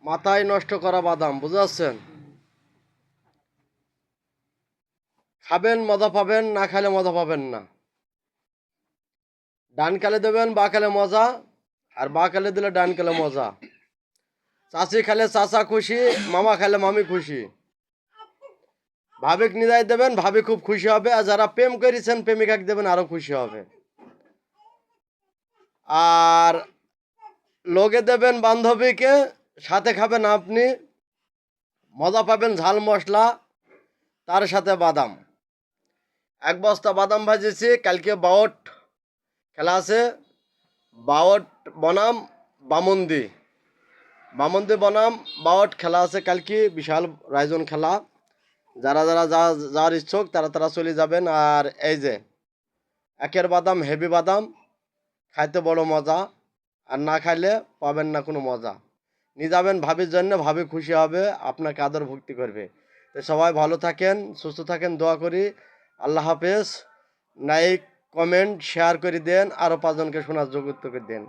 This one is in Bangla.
মাথায় নষ্ট করা বাদাম, বুঝতে পারছেন? খাবেন মজা পাবেন, না খাইলে মজা পাবেন না। ডান কালে দেবেন বা কালে মজা, আর বা কালে দিলে ডান কালে মজা। চাচি খালে চাচা খুশি, মামা খালে মামি খুশি। ভাবিক নিদায় দেবেন, ভাবি খুব খুশি হবে। আর যারা প্রেম করেছেন প্রেমিকাকে দেবেন, আরো খুশি হবে। আর লোকে দেবেন বান্ধবীকে, সাথে খাবেন আপনি, মজা পাবেন ঝাল মশলা, তার সাথে বাদাম। এক বস্তা বাদাম ভাজেছি, কালকে বাউট খেলা আছে। বাউট বনাম বামন্দি, বামন্দি বনাম বাউট খেলা আছে কালকে, বিশাল আয়োজন খেলা। যারা যারা যার ইচ্ছুক তারা তারা চলে যাবেন। আর এই যে একের বাদাম হেভি বাদাম, খাইতে বড় মজা, আর না খাইলে পাবেন না কোনো মজা। নিয়ে যাবেন ভাবির জন্য, ভাবি খুশি হবে, আপনাকে আদর ভক্তি করবে। তো সবাই ভালো থাকেন, সুস্থ থাকেন, দোয়া করি। আল্লাহ হাফেজ। লাইক কমেন্ট শেয়ার করে দেন, আরও 5 জনকে শোনার যোগ্য করে দেন।